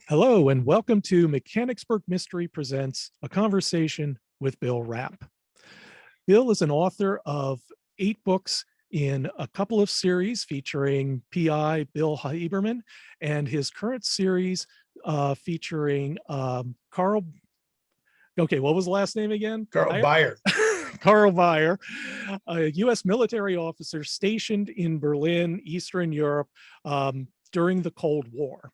Hello, and welcome to Mechanicsburg Mystery Presents, a conversation with Bill Rapp. Bill is an author of 8 books in a couple of series featuring PI Bill Habermann, and his current series featuring Karl, okay, what was the last name again? Karl Baier. Karl Baier, a U.S. military officer stationed in Berlin, Eastern Europe, during the Cold War.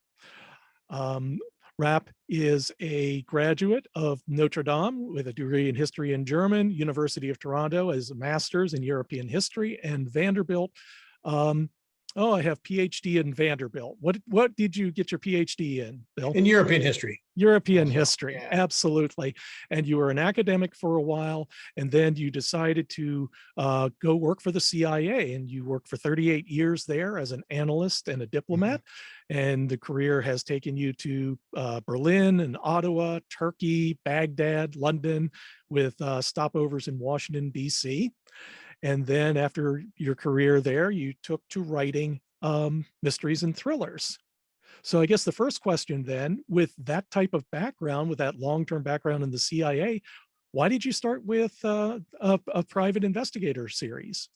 Rapp is a graduate of Notre Dame with a degree in history and German, University of Toronto as a master's in European history, and Vanderbilt. I have PhD in Vanderbilt. What did you get your PhD in, Bill? In European history. European history, yeah. Absolutely. And you were an academic for a while, and then you decided to go work for the CIA, and you worked for 38 years there as an analyst and a diplomat. And the career has taken you to Berlin and Ottawa, Turkey, Baghdad, London, with stopovers in Washington, D.C. And then after your career there, you took to writing mysteries and thrillers. So I guess the first question then, with that type of background, with that long-term background in the CIA, why did you start with a private investigator series?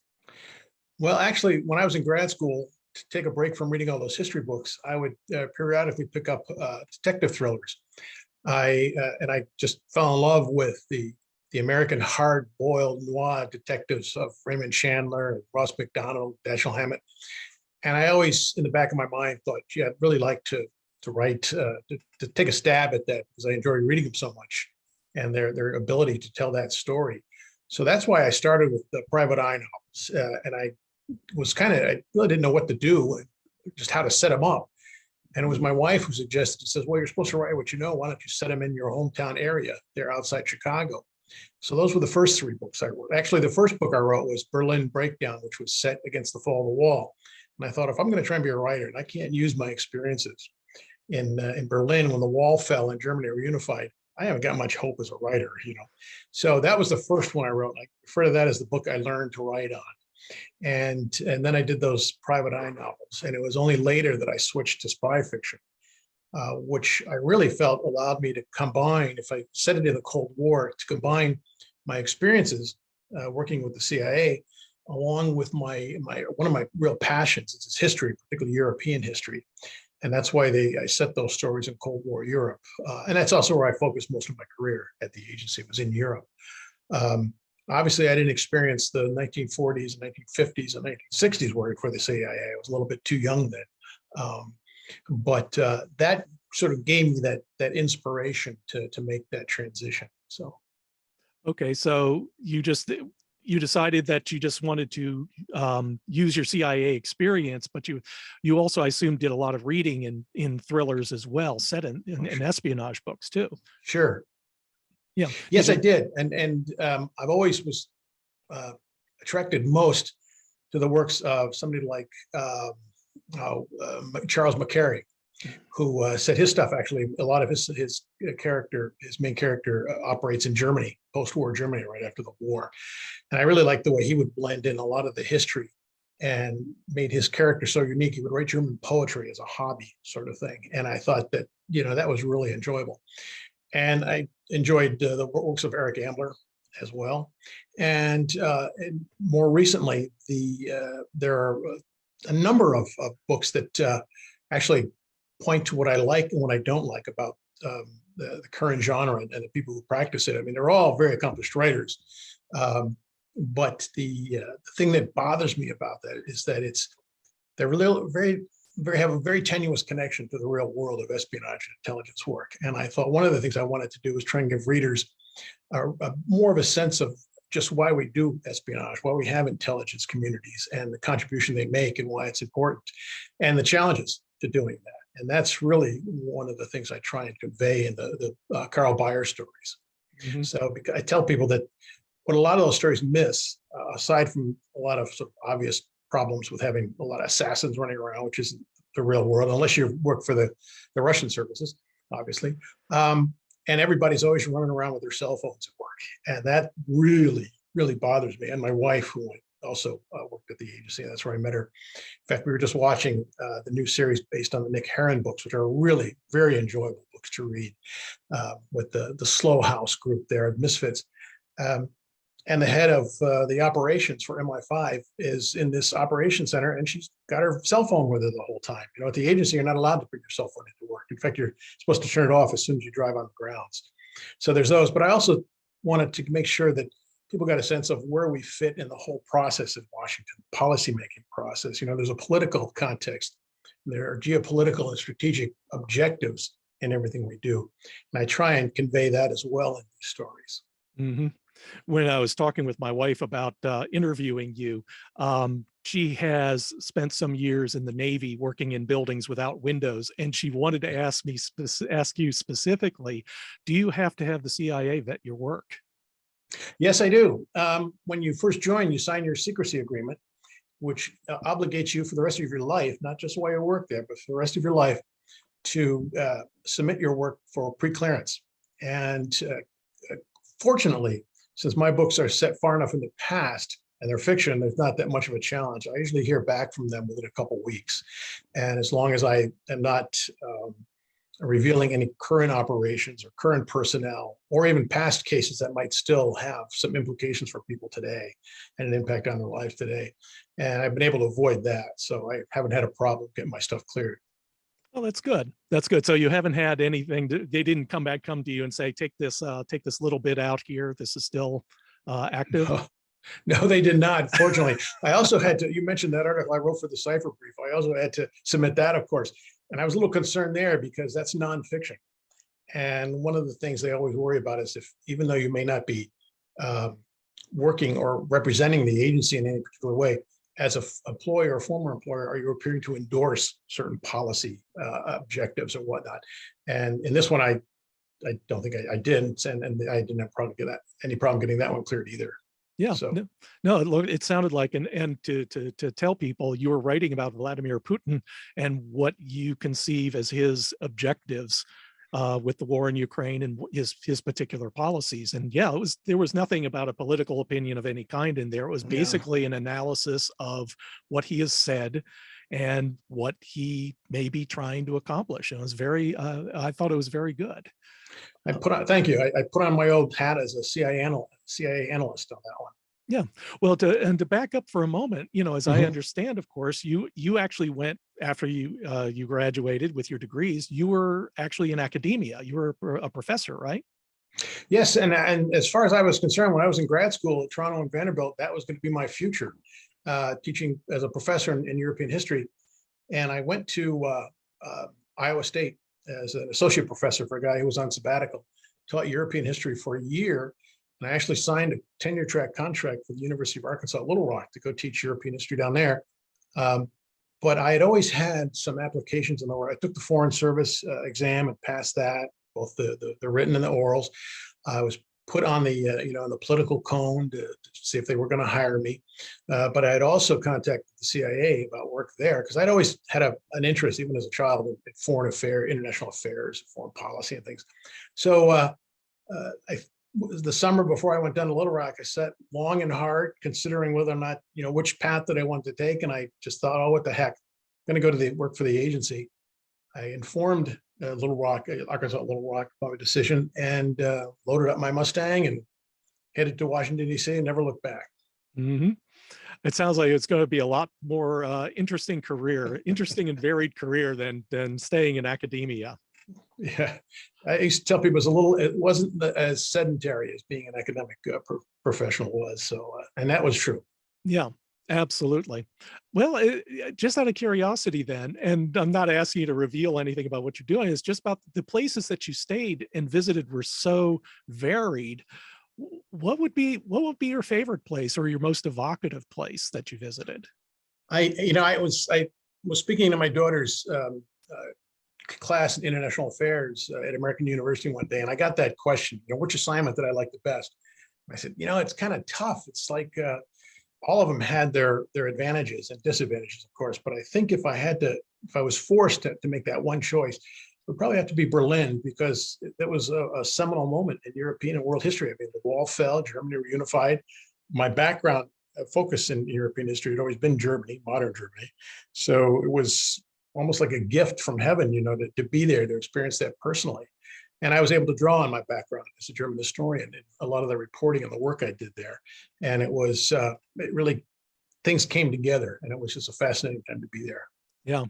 Well, actually, when I was in grad school, to take a break from reading all those history books, I would periodically pick up detective thrillers. I just fell in love with the American hard-boiled noir detectives of Raymond Chandler, Ross McDonald, Dashiell Hammett. And I always, in the back of my mind, thought, gee, I'd really like to write, to take a stab at that, because I enjoy reading them so much and their ability to tell that story. So that's why I started with the private eye novels. And I really didn't know what to do, just how to set them up. And it was my wife who suggested, says, well, you're supposed to write what you know. Why don't you set them in your hometown area? They're outside Chicago. So those were the first 3 books I wrote. Actually, the first book I wrote was Berlin Breakdown, which was set against the fall of the wall. And I thought, if I'm going to try and be a writer, and I can't use my experiences in Berlin when the wall fell and Germany reunified, I haven't got much hope as a writer, So that was the first one I wrote. I refer to that as the book I learned to write on. And then I did those private eye novels. And it was only later that I switched to spy fiction, which I really felt allowed me to combine, if I set it in the Cold War, to combine my experiences working with the CIA, along with one of my real passions is history, particularly European history. And that's why I set those stories in Cold War Europe. And that's also where I focused most of my career at the agency, was in Europe. Obviously, I didn't experience the 1940s and 1950s and 1960s working for the CIA. I was a little bit too young then. But that sort of gave me that inspiration to make that transition. So. Okay, so you decided that you just wanted to use your CIA experience, but you also, I assume, did a lot of reading in thrillers as well, set in espionage books too. Sure. Yeah. Yes, I did, and I've always was attracted most to the works of somebody like Charles McCary, who said his stuff, actually, a lot of his main character operates in Germany, post-war Germany, right after the war. And I really liked the way he would blend in a lot of the history and made his character so unique. He would write German poetry as a hobby sort of thing. And I thought that, that was really enjoyable. And I enjoyed the works of Eric Ambler as well. And more recently, there are a number of books that actually point to what I like and what I don't like about the current genre and the people who practice it. I mean, they're all very accomplished writers. But the thing that bothers me about that is that they're really have a very tenuous connection to the real world of espionage and intelligence work. And I thought one of the things I wanted to do was try and give readers more of a sense of just why we do espionage, why we have intelligence communities, and the contribution they make and why it's important, and the challenges to doing that. And that's really one of the things I try and convey in the Karl Baier stories. Mm-hmm. So I tell people that what a lot of those stories miss, aside from a lot of sort of obvious problems with having a lot of assassins running around, which isn't the real world, unless you work for the Russian services, obviously. and everybody's always running around with their cell phones at work. And that really bothers me. And my wife, who also worked at the agency, that's where I met her. In fact, we were just watching the new series based on the Nick Herron books, which are really very enjoyable books to read, with the Slow House group there, Misfits. And the head of the operations for MI5 is in this operation center, and she's got her cell phone with her the whole time. You know, at the agency, you're not allowed to bring your cell phone into work. In fact, you're supposed to turn it off as soon as you drive on the grounds. So there's those. But I also wanted to make sure that people got a sense of where we fit in the whole process in Washington, policymaking process. You know, there's a political context. There are geopolitical and strategic objectives in everything we do. And I try and convey that as well in these stories. Mm-hmm. When I was talking with my wife about interviewing you, she has spent some years in the Navy working in buildings without windows, and she wanted to ask you specifically, do you have to have the CIA vet your work? Yes, I do. When you first join, you sign your secrecy agreement, which obligates you for the rest of your life, not just while you work there, but for the rest of your life, to submit your work for preclearance. And fortunately, since my books are set far enough in the past and they're fiction, there's not that much of a challenge. I usually hear back from them within a couple of weeks. And as long as I am not revealing any current operations or current personnel, or even past cases that might still have some implications for people today and an impact on their lives today. And I've been able to avoid that. So I haven't had a problem getting my stuff cleared. Oh, that's good. That's good. So you haven't had anything, they didn't come to you and say, take this little bit out here. This is still active. No, they did not. Fortunately, I also had to, you mentioned that article I wrote for the Cipher Brief. I also had to submit that, of course. And I was a little concerned there because that's nonfiction. And one of the things they always worry about is if, even though you may not be working or representing the agency in any particular way, as an employer or former employer, are you appearing to endorse certain policy objectives or whatnot? And in this one, I don't think I didn't, and I didn't have any problem getting that one cleared either. Yeah, so no, it sounded like, and to tell people you were writing about Vladimir Putin and what you conceive as his objectives with the war in Ukraine and his particular policies. And yeah, there was nothing about a political opinion of any kind in there. It was basically an analysis of what he has said and what he may be trying to accomplish. And it was very, I thought it was very good. Thank you. I put on my old hat as a CIA analyst on that one. Yeah. Well, to back up for a moment, you know, as I understand, of course, you actually went after you graduated with your degrees, you were actually in academia. You were a professor, right? Yes. And as far as I was concerned, when I was in grad school at Toronto and Vanderbilt, that was going to be my future, teaching as a professor in European history. And I went to Iowa State as an associate professor for a guy who was on sabbatical, taught European history for a year. And I actually signed a tenure track contract for the University of Arkansas at Little Rock to go teach European history down there. But I had always had some applications in the world. I took the Foreign Service exam and passed that, both the written and the orals. I was put on the on the political cone to see if they were going to hire me. But I had also contacted the CIA about work there because I'd always had an interest, even as a child, in foreign affairs, international affairs, foreign policy, and things. So the summer before I went down to Little Rock, I sat long and hard considering whether or not, which path that I wanted to take. And I just thought, oh, what the heck, I'm going to go to work for the agency. I informed Little Rock, Arkansas Little Rock, about my decision and loaded up my Mustang and headed to Washington, D.C. and never looked back. It sounds like it's going to be a lot more interesting and varied career than staying in academia. Yeah, I used to tell people it wasn't as sedentary as being an academic professional was. So, and that was true. Yeah, absolutely. Well, just out of curiosity then, and I'm not asking you to reveal anything about what you're doing, it's just about the places that you stayed and visited were so varied. What would be your favorite place or your most evocative place that you visited? I was speaking to my daughter's class in international affairs at American University one day, and I got that question, which assignment did I like the best? I said, it's kind of tough. It's like all of them had their advantages and disadvantages, of course, but I think if I was forced to make that one choice, it would probably have to be Berlin, because that was a seminal moment in European and world history. I mean, the wall fell, Germany reunified. My background focus in European history had always been Germany, modern Germany. So it was almost like a gift from heaven, to be there, to experience that personally. And I was able to draw on my background as a German historian and a lot of the reporting and the work I did there. And it was, it really, things came together, and it was just a fascinating time to be there. Yeah.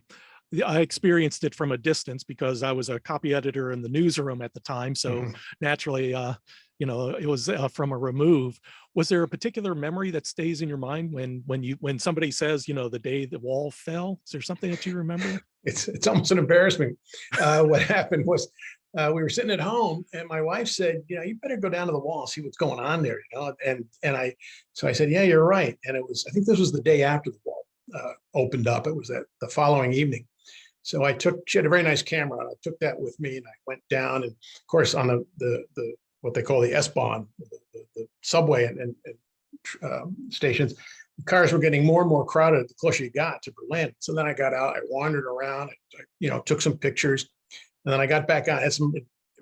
I experienced it from a distance because I was a copy editor in the newsroom at the time. So naturally, it was from a remove. Was there a particular memory that stays in your mind when somebody says, the day the wall fell? Is there something that you remember? It's almost an embarrassment. What happened was we were sitting at home, and my wife said, you better go down to the wall and see what's going on there. So I said, yeah, you're right. And I think this was the day after the wall opened up. It was the following evening. So she had a very nice camera, and I took that with me, and I went down, and of course on the what they call the S-Bahn, the subway and stations, the cars were getting more and more crowded the closer you got to Berlin. So then I got out, I wandered around, I took some pictures, and then I got back on, had some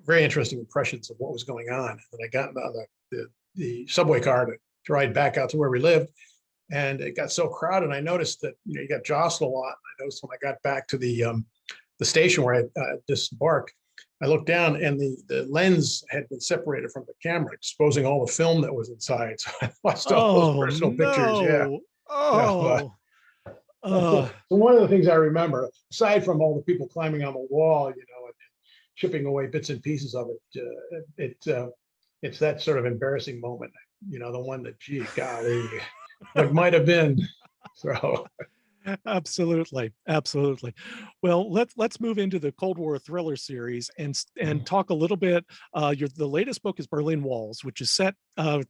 very interesting impressions of what was going on. And then I got on the subway car to ride back out to where we lived. And it got so crowded, I noticed that you got jostled a lot. I noticed when I got back to the station where I disembarked, I looked down, and the lens had been separated from the camera, exposing all the film that was inside. So I lost all those personal pictures. Yeah. Oh. So one of the things I remember, aside from all the people climbing on the wall, and chipping away bits and pieces of it, it's that sort of embarrassing moment. The one that, gee, golly, what might have been. So absolutely. Well, let's move into the Cold War thriller series and talk a little bit. The latest book is Berlin Walls, which is set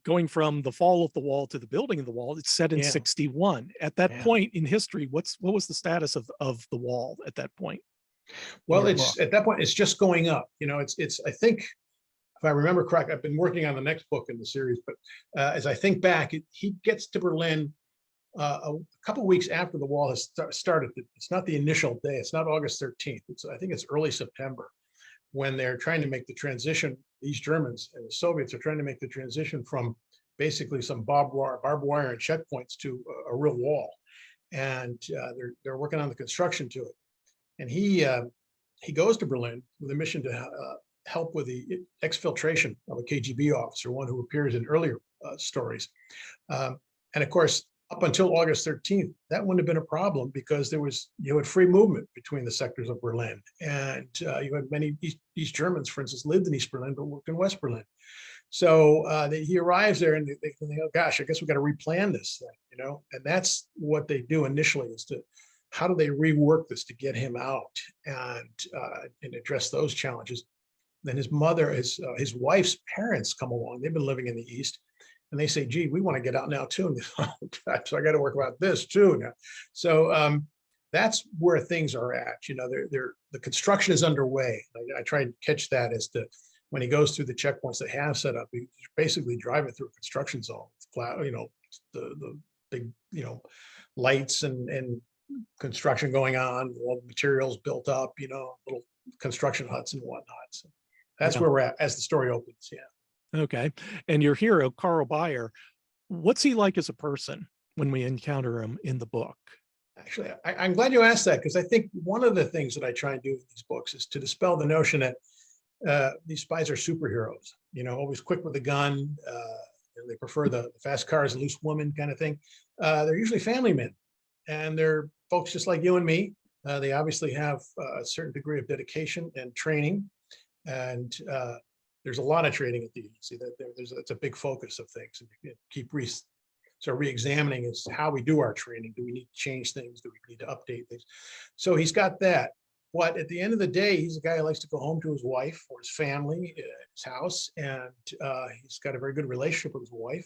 going from the fall of the wall to the building of the wall. It's set in 61. At that point in history, what was the status of the wall at that point? Well, at that point, it's just going up. It's I think, if I remember correct, I've been working on the next book in the series, but as I think back, he gets to Berlin a couple of weeks after the wall has started. It's not the initial day. It's not August 13th. I think it's early September, when they're trying to make the transition. These Germans and the Soviets are trying to make the transition from basically some barbed wire and checkpoints to a real wall, and they're working on the construction to it. And he goes to Berlin with a mission to help with the exfiltration of a KGB officer, one who appears in earlier stories. And of course, up until August 13th, that wouldn't have been a problem, because you had free movement between the sectors of Berlin. And you had many East Germans, for instance, lived in East Berlin, but worked in West Berlin. So he arrives there, and they think, oh, gosh, I guess we got to replan this thing, and that's what they do initially, is how do they rework this to get him out and address those challenges. Then his wife's parents come along. They've been living in the East, and they say, gee, we want to get out now too. And so I got to work about this too now. So that's where things are at. The construction is underway. I try and catch that as to when he goes through the checkpoints they have set up. He's basically driving through a construction zone. The big, lights and construction going on, all the materials built up, little construction huts and whatnot. So that's where we're at as the story opens. Yeah. Okay. And your hero, Karl Baier, what's he like as a person when we encounter him in the book? Actually, I'm glad you asked that, because I think one of the things that I try and do with these books is to dispel the notion that these spies are superheroes, always quick with a gun. They prefer the fast cars, loose women kind of thing. They're usually family men, and they're folks just like you and me. They obviously have a certain degree of dedication and training, and there's a lot of training at the agency. That's a big focus of things, and you keep re-examining is how we do our training. Do we need to change things? Do we need to update things? So he's got that. But at the end of the day, he's a guy who likes to go home to his wife or his family, his house, and he's got a very good relationship with his wife.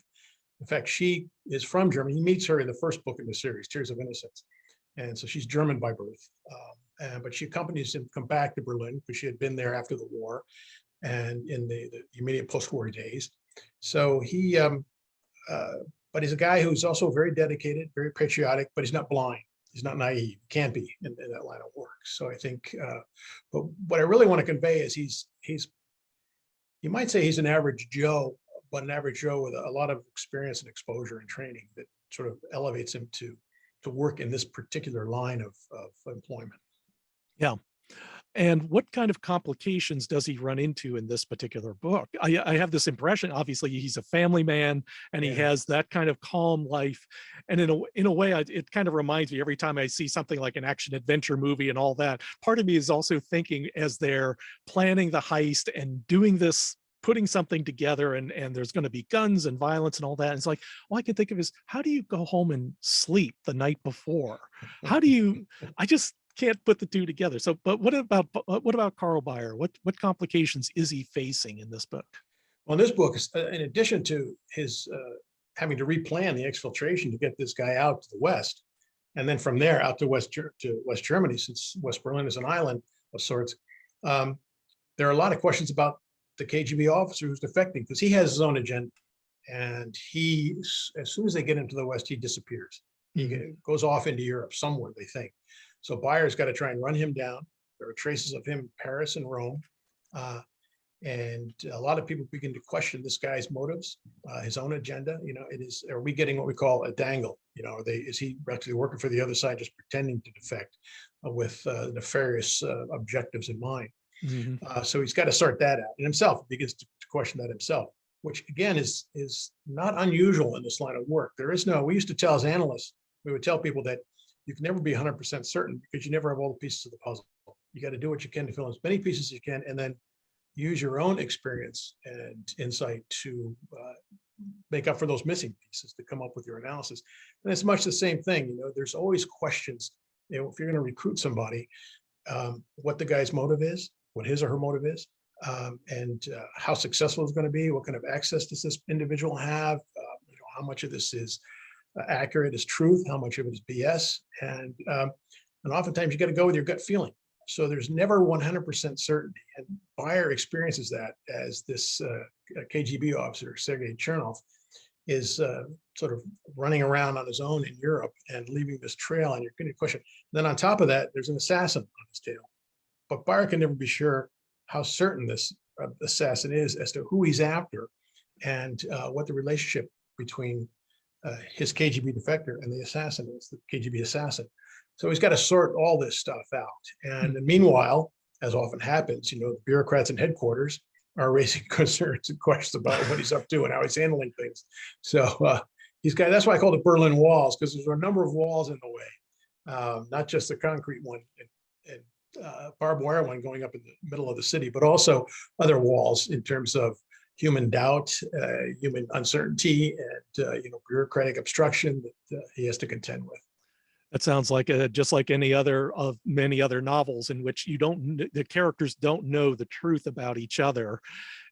In fact, she is from Germany. He meets her in the first book in the series, Tears of Innocence. And so she's German by birth, but she accompanies him to come back to Berlin, because she had been there after the war and in the immediate post-war days. So but he's a guy who's also very dedicated, very patriotic, but he's not blind. He's not naive, can't be in that line of work. So I think, but what I really want to convey is you might say he's an average Joe, but an average Joe with a lot of experience and exposure and training that sort of elevates him to work in this particular line of employment. Yeah. And what kind of complications does he run into in this particular book? I have this impression, obviously, he's a family man and he Yeah. has that kind of calm life. And in a way, it kind of reminds me every time I see something like an action adventure movie and all that, part of me is also thinking as they're planning the heist and doing this, putting something together, and there's going to be guns and violence and all that. And it's like, all I can think of is, how do you go home and sleep the night before? How do you, I just can't put the two together. So, but what about Karl Baier? What complications is he facing in this book? Well, this book is, in addition to his having to replan the exfiltration to get this guy out to the West, and then from there out to West Germany, since West Berlin is an island of sorts. There are a lot of questions about the KGB officer who's defecting, because he has his own agenda, and he, as soon as they get into the West, he disappears. He goes off into Europe somewhere, they think. So Bayer's got to try and run him down. There are traces of him in Paris and Rome. And a lot of people begin to question this guy's motives, his own agenda. You know, are we getting what we call a dangle? You know, is he actually working for the other side, just pretending to defect with nefarious objectives in mind? So he's got to sort that out. And himself begins to question that himself, which again is not unusual in this line of work. There is no, we used to tell as analysts, we would tell people that you can never be 100% certain because you never have all the pieces of the puzzle. You got to do what you can to fill in as many pieces as you can, and then use your own experience and insight to make up for those missing pieces to come up with your analysis. And it's much the same thing. You know, there's always questions. You know, if you're going to recruit somebody, what the guy's motive is, what his or her motive is, and how successful it's going to be. What kind of access does this individual have? You know, how much of this is accurate as truth, how much of it is BS, and oftentimes you got to go with your gut feeling. So there's never 100% certainty, and Baier experiences that as this KGB officer, Sergei Chernov, is sort of running around on his own in Europe and leaving this trail, and you're going to question. Then on top of that, there's an assassin on his tail, but Baier can never be sure how certain this assassin is as to who he's after, and what the relationship between his KGB defector and the assassin is, the KGB assassin. So he's got to sort all this stuff out. And meanwhile, as often happens, you know, the bureaucrats in headquarters are raising concerns and questions about what he's up to and how he's handling things. So he's got, that's why I called it Berlin walls, because there's a number of walls in the way, not just the concrete one and barbed wire one going up in the middle of the city, but also other walls in terms of human doubt, human uncertainty, and you know, bureaucratic obstruction that he has to contend with. That sounds like just like any other of many other novels in which the characters don't know the truth about each other,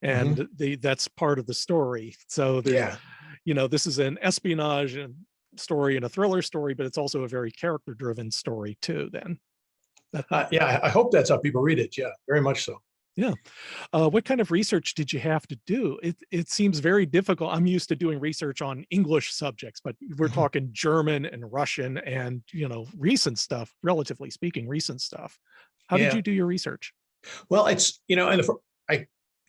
and that's part of the story. So yeah, you know, this is an espionage story and a thriller story, but it's also a very character-driven story too. Then, yeah, I hope that's how people read it. Yeah, very much so. Yeah. What kind of research did you have to do? It seems very difficult. I'm used to doing research on English subjects, but we're talking German and Russian and, you know, recent stuff, relatively speaking, recent stuff. How did you do your research? Well, it's, you know, and I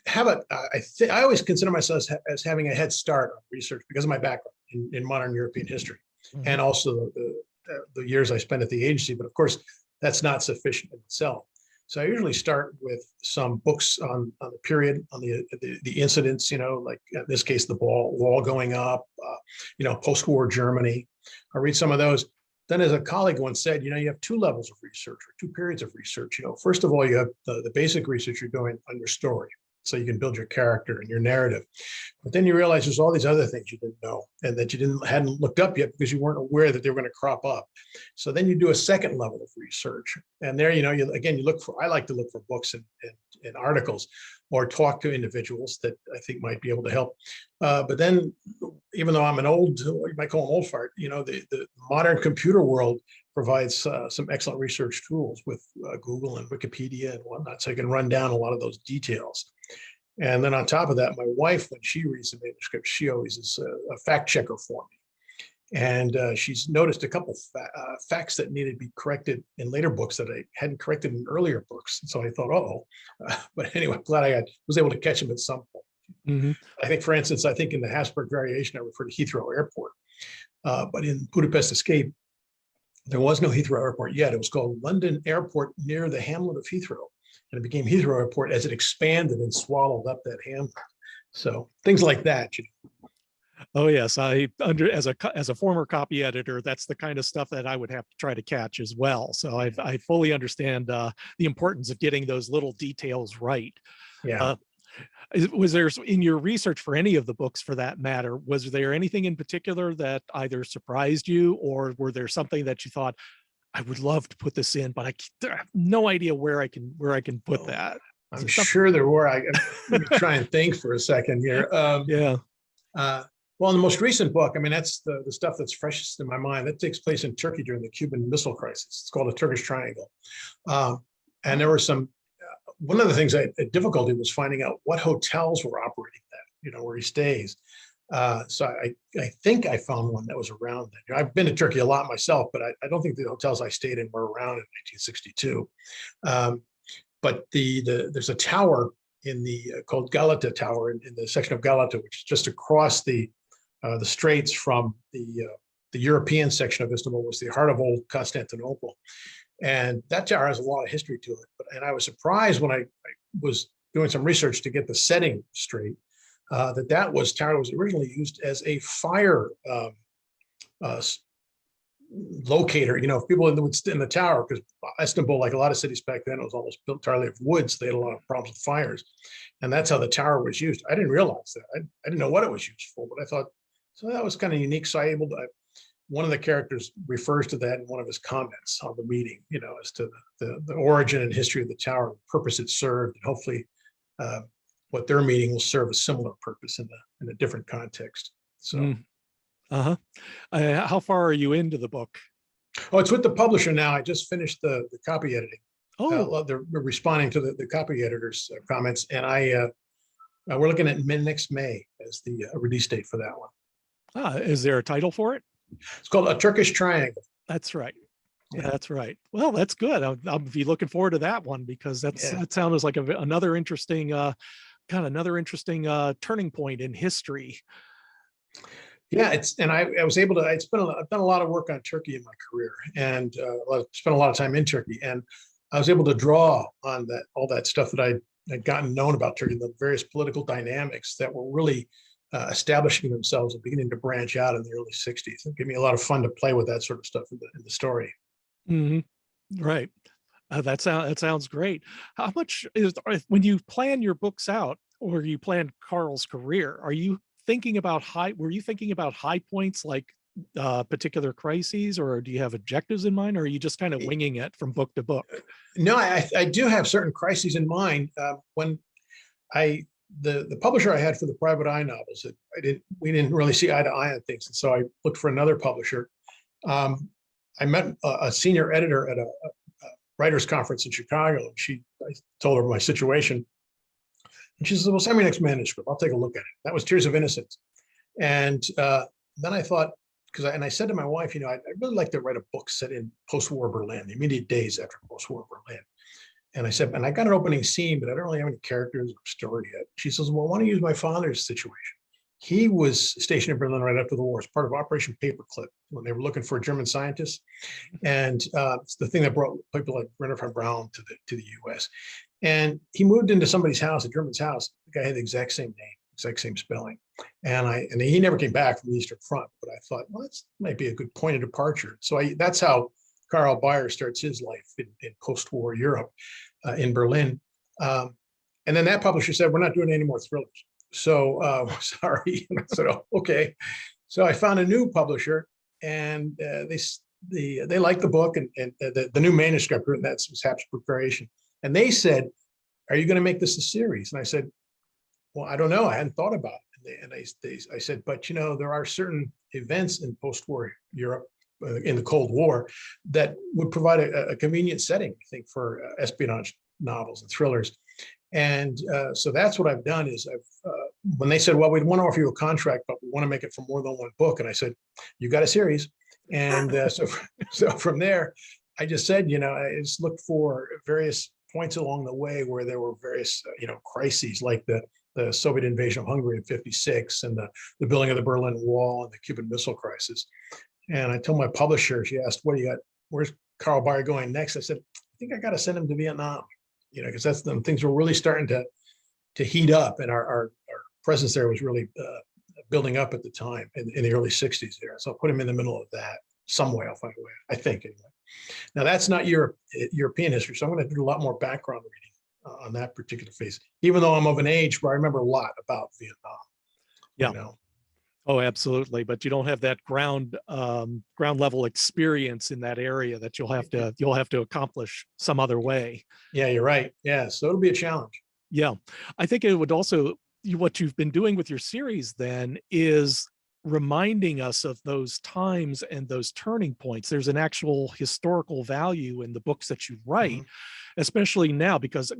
have I always consider myself as having a head start on research because of my background in modern European history, and also the years I spent at the agency. But of course, that's not sufficient in itself. So I usually start with some books on the period, on the incidents, you know, like in this case, the wall going up, you know, post-war Germany. I read some of those. Then as a colleague once said, you know, you have two levels of research or two periods of research. You know, first of all, you have the basic research you're doing on your story, so you can build your character and your narrative. But then you realize there's all these other things you didn't know and that you hadn't looked up yet because you weren't aware that they were going to crop up. So then you do a second level of research, and there, you know, you look for. I like to look for books and articles, or talk to individuals that I think might be able to help. But then, even though I'm an old, you might call them old fart, you know, the modern computer world provides some excellent research tools with Google and Wikipedia and whatnot, so I can run down a lot of those details. And then on top of that, my wife, when she reads the manuscript, she always is a fact checker for me. And she's noticed a couple facts that needed to be corrected in later books that I hadn't corrected in earlier books. And so I thought, oh, but anyway, I'm glad I was able to catch him at some point. Mhm. I think, for instance, I think in the Habsburg variation, I refer to Heathrow Airport. But in Budapest Escape, there was no Heathrow Airport yet. It was called London Airport near the hamlet of Heathrow. And it became Heathrow Airport as it expanded and swallowed up that hamlet. So things like that. Oh yes, as a former copy editor, that's the kind of stuff that I would have to try to catch as well. So I fully understand the importance of getting those little details right. Yeah. Was there, in your research for any of the books for that matter, was there anything in particular that either surprised you, or were there something that you thought, I would love to put this in, but I have no idea where I can put that? I'm sure there were. Let me try and think for a second here. Yeah. Well, in the most recent book, I mean, that's the stuff that's freshest in my mind. That takes place in Turkey during the Cuban Missile Crisis. It's called the Turkish Triangle. And there were some, one of the things I had difficulty was finding out what hotels were operating that, where he stays. So I think I found one that was around then. I've been to Turkey a lot myself, but I don't think the hotels I stayed in were around in 1962. But there's a tower in called Galata Tower in the section of Galata, which is just across the straits from the European section of Istanbul, was the heart of old Constantinople. And that tower has a lot of history to it. And I was surprised when I was doing some research to get the setting straight, tower was originally used as a fire locator. If people would sit in the tower, because Istanbul, like a lot of cities back then, it was almost built entirely of wood, so they had a lot of problems with fires. And that's how the tower was used. I didn't realize that. I didn't know what it was used for, but I thought, so that was kind of unique. So one of the characters refers to that in one of his comments on the meeting, as to the origin and history of the tower, the purpose it served, and hopefully what their meeting will serve a similar purpose in a different context. So, how far are you into the book? Oh, it's with the publisher now. I just finished the copy editing. Oh, they're responding to the copy editor's comments, and we're looking at next May as the release date for that one. Is there a title for it? It's called A Turkish Triangle. That's right. Yeah. That's right. Well, that's good. I'll be looking forward to that one, because that sounds like another interesting turning point in history. Yeah, I was able to. I've done a lot of work on Turkey in my career, and spent a lot of time in Turkey, and I was able to draw on all that stuff that I'd gotten known about Turkey, the various political dynamics that were really establishing themselves and beginning to branch out in the early 60s. It gave me a lot of fun to play with that sort of stuff in the story. Mm-hmm. Right. That sounds great. How much when you plan your books out, or you plan Karl's career, were you thinking about high points, like particular crises, or do you have objectives in mind, or are you just kind of winging it from book to book? No, I do have certain crises in mind. When the publisher I had for the private eye novels, we didn't really see eye to eye on things, and so I looked for another publisher. I met a senior editor at a writers conference in Chicago, and I told her my situation, and she says, "Well, send me next manuscript. I'll take a look at it." That was Tears of Innocence, and then I thought, I said to my wife, I'd really like to write a book set in post-war Berlin, the immediate days after post-war Berlin. And I said, and I got an opening scene, but I don't really have any characters or story yet. She says, "Well, why don't you use my father's situation? He was stationed in Berlin right after the war as part of Operation Paperclip when they were looking for German scientists. And it's the thing that brought people like Brenner von Braun to the US. And he moved into somebody's house, a German's house. The guy had the exact same name, exact same spelling. And he never came back from the Eastern Front, but I thought, well, that might be a good point of departure. So that's how Karl Baier starts his life in post-war Europe, in Berlin. And then that publisher said, "We're not doing any more thrillers." So sorry. And I said, "Oh, okay." So I found a new publisher, and they liked the book and the new manuscript, and that was Habsburg Variation. And they said, "Are you going to make this a series?" And I said, "Well, I don't know. I hadn't thought about it." And I said, "But there are certain events in post-war Europe, in the Cold War, that would provide a convenient setting, I think, for espionage novels and thrillers." And so that's what I've done is when they said, well, we want to offer you a contract, but we want to make it for more than one book. And I said, you got a series. And so from there, I just said, I just looked for various points along the way where there were various, crises like the Soviet invasion of Hungary in '56 and the building of the Berlin Wall and the Cuban Missile Crisis. And I told my publisher, she asked, what do you got? Where's Karl Baier going next? I said, I think I got to send him to Vietnam, because that's the things were really starting to heat up, and our presence there was really building up at the time in the early '60s there. So I'll put him in the middle of that some way. I'll find a way, I think, anyway. Now that's not European history, so I'm going to do a lot more background reading on that particular phase, even though I'm of an age where I remember a lot about Vietnam. Yeah. Oh, absolutely. But you don't have that ground level experience in that area that you'll have to accomplish some other way. Yeah, you're right. Yeah, so it'll be a challenge. Yeah, I think it would also, what you've been doing with your series then is reminding us of those times and those turning points. There's an actual historical value in the books that you write, especially now, because,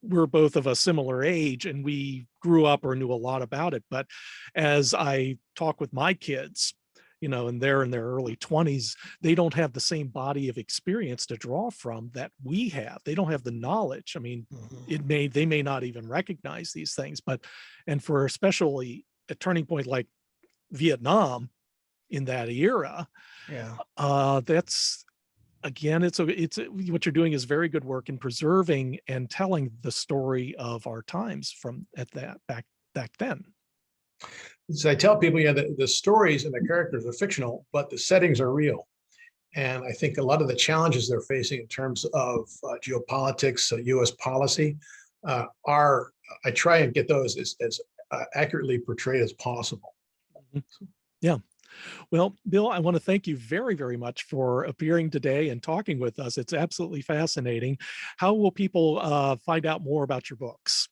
we're both of a similar age and we grew up or knew a lot about it. But as I talk with my kids, and they're in their early 20s, they don't have the same body of experience to draw from that we have. They don't have the knowledge. I mean, they may not even recognize these things, and for especially a turning point like Vietnam in that era, that's, again, it's what you're doing is very good work in preserving and telling the story of our times from back then. So I tell people, the stories and the characters are fictional, but the settings are real. And I think a lot of the challenges they're facing in terms of geopolitics, U.S. policy, I try and get those as accurately portrayed as possible. Yeah. Well, Bill, I want to thank you very, very much for appearing today and talking with us. It's absolutely fascinating. How will people find out more about your books?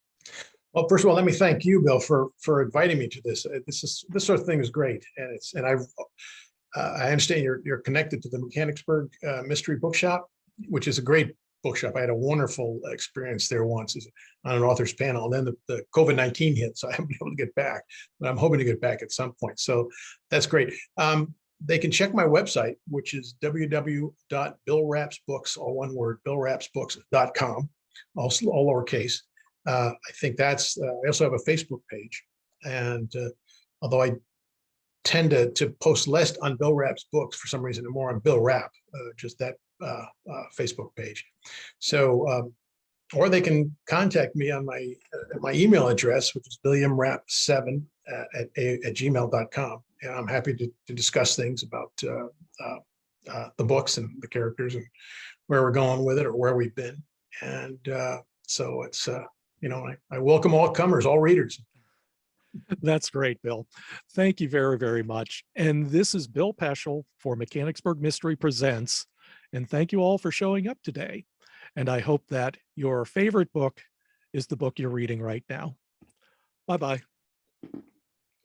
Well, first of all, let me thank you, Bill, for inviting me to this. This sort of thing is great, and I understand you're connected to the Mechanicsburg Mystery Bookshop, which is a great bookshop. I had a wonderful experience there once on an author's panel, and then the COVID-19 hit, so I haven't been able to get back, but I'm hoping to get back at some point. So that's great. They can check my website, which is www.billrappsbooks, all one word, billrappsbooks.com, all lowercase. I think that's, I also have a Facebook page. And although I tend to post less on Bill Rapp's books for some reason, and more on Bill Rapp, just that Facebook page. So, or they can contact me on my email address, which is williamrapp7 at gmail.com. And I'm happy to discuss things about the books and the characters and where we're going with it or where we've been. And so it's, I welcome all comers, all readers. That's great, Bill. Thank you very, very much. And this is Bill Peschel for Mechanicsburg Mystery Presents. And thank you all for showing up today. And I hope that your favorite book is the book you're reading right now. Bye-bye.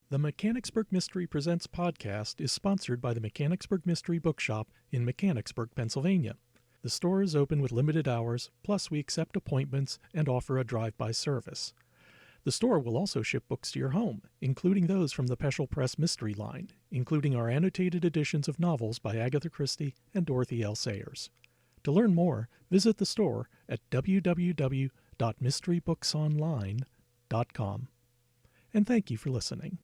The Mechanicsburg Mystery Presents podcast is sponsored by the Mechanicsburg Mystery Bookshop in Mechanicsburg, Pennsylvania. The store is open with limited hours, plus we accept appointments and offer a drive-by service. The store will also ship books to your home, including those from the Peschel Press Mystery line, including our annotated editions of novels by Agatha Christie and Dorothy L. Sayers. To learn more, visit the store at www.mysterybooksonline.com. And thank you for listening.